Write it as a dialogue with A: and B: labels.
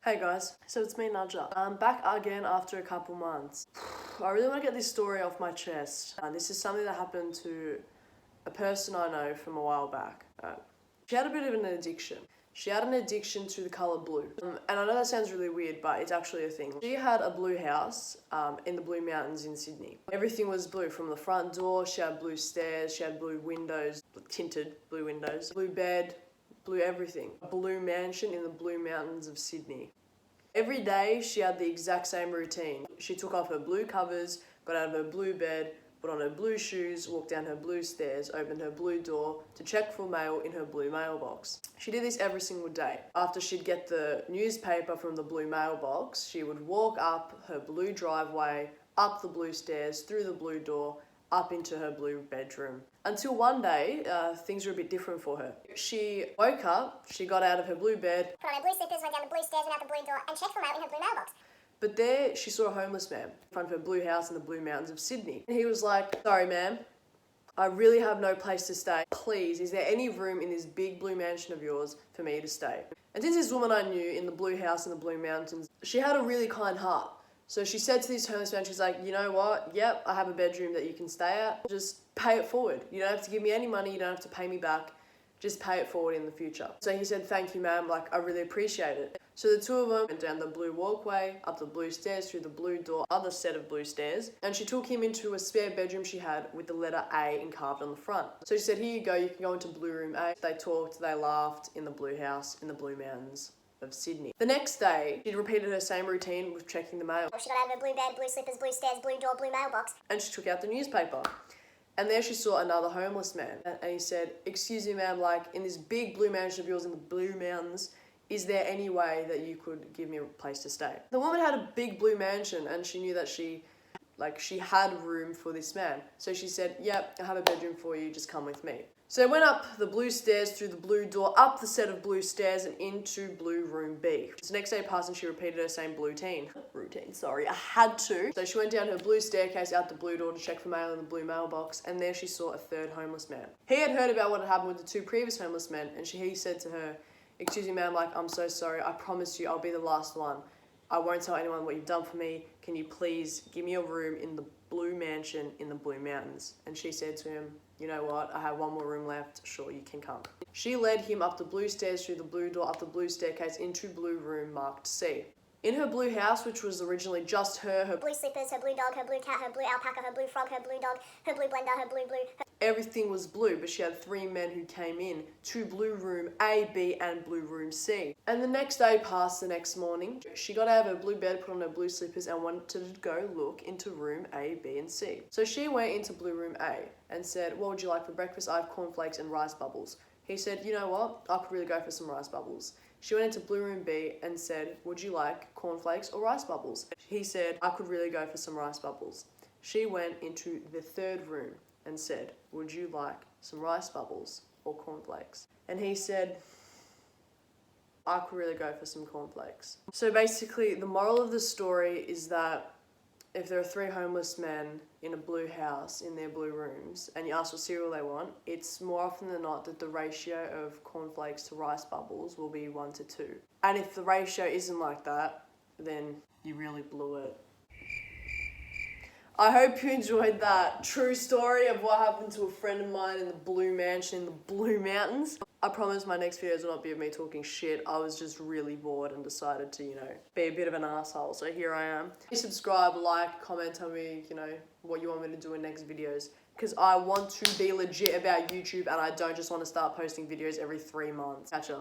A: Hey guys, so it's me Nadja. I'm back again after a couple months. I really want to get this story off my chest. This is something that happened to a person I know from a while back. She had a bit of an addiction. She had an addiction to the colour blue. And I know that sounds really weird, but it's actually a thing. She had a blue house in the Blue Mountains in Sydney. Everything was blue from the front door. She had blue stairs, she had blue windows, tinted blue windows, blue bed, blue everything. A blue mansion in the Blue Mountains of Sydney. Every day she had the exact same routine. She took off her blue covers, got out of her blue bed, put on her blue shoes, walked down her blue stairs, opened her blue door to check for mail in her blue mailbox. She did this every single day. After she'd get the newspaper from the blue mailbox, she would walk up her blue driveway, up the blue stairs, through the blue door, up into her blue bedroom. Until one day, things were a bit different for her. She woke up, she got out of her blue bed,
B: put on her blue slippers, went down the blue stairs and out the blue door and checked for mail in her blue mailbox.
A: but there she saw a homeless man in front of her blue house in the Blue Mountains of Sydney. And he was like, "Sorry ma'am, I really have no place to stay. Please, is there any room in this big blue mansion of yours for me to stay?" And since this woman I knew in the blue house in the Blue Mountains, she had a really kind heart. So she said to this homeless man, she's like, "You know what? Yep, I have a bedroom that you can stay at. Just pay it forward. You don't have to give me any money. You don't have to pay me back. Just pay it forward in the future." So he said, "Thank you, ma'am. Like, I really appreciate it." So the two of them went down the blue walkway, up the blue stairs, through the blue door, other set of blue stairs, and she took him into a spare bedroom she had with the letter A carved on the front. So she said, "Here you go. You can go into blue room A." They talked, they laughed in the blue house in the Blue Mountains of Sydney. The next day, she repeated her same routine with checking the mail.
B: She got out of her blue bed, blue slippers, blue stairs, blue door, blue mailbox.
A: And she took out the newspaper. And there she saw another homeless man. And he said, "Excuse me, ma'am, like in this big blue mansion of yours in the Blue Mountains, is there any way that you could give me a place to stay?" The woman had a big blue mansion and she knew that she had room for this man. So she said, "Yep, I have a bedroom for you, just come with me." So they went up the blue stairs, through the blue door, up the set of blue stairs and into blue room B. So the next day passed and she repeated her same routine. I had to. So she went down her blue staircase, out the blue door to check for mail in the blue mailbox, and there she saw a third homeless man. He had heard about what had happened with the two previous homeless men, and he said to her, "Excuse me ma'am, like I'm so sorry, I promise you I'll be the last one. I won't tell anyone what you've done for me. Can you please give me a room in the blue mansion in the Blue Mountains?" And she said to him, "You know what, I have one more room left, sure you can come." She led him up the blue stairs, through the blue door, up the blue staircase, into blue room marked C. In her blue house, which was originally just her
B: blue slippers, her blue dog, her blue cat, her blue alpaca, her blue frog, her blue dog, her blue blender, her blue.
A: Everything was blue, but she had three men who came in to blue room A, B, and blue room C. And the next day passed. The next morning, she got out of her blue bed, put on her blue slippers, and wanted to go look into room A, B, and C. So she went into blue room A and said, "What would you like for breakfast?" "I have cornflakes and rice bubbles." He said, "You know what? I could really go for some rice bubbles." She went into blue room B and said, "Would you like cornflakes or rice bubbles?" He said, "I could really go for some rice bubbles." She went into the third room and said, "Would you like some rice bubbles or cornflakes?" And he said, "I could really go for some cornflakes." So basically, the moral of the story is that if there are three homeless men in a blue house in their blue rooms and you ask what cereal they want, it's more often than not that the ratio of cornflakes to rice bubbles will be 1 to 2. And if the ratio isn't like that, then you really blew it. I hope you enjoyed that true story of what happened to a friend of mine in the blue mansion in the Blue Mountains. I promise my next videos will not be of me talking shit. I was just really bored and decided to, be a bit of an asshole. So here I am. Please subscribe, like, comment, tell me, what you want me to do in next videos. Because I want to be legit about YouTube and I don't just want to start posting videos every 3 months. Catch ya.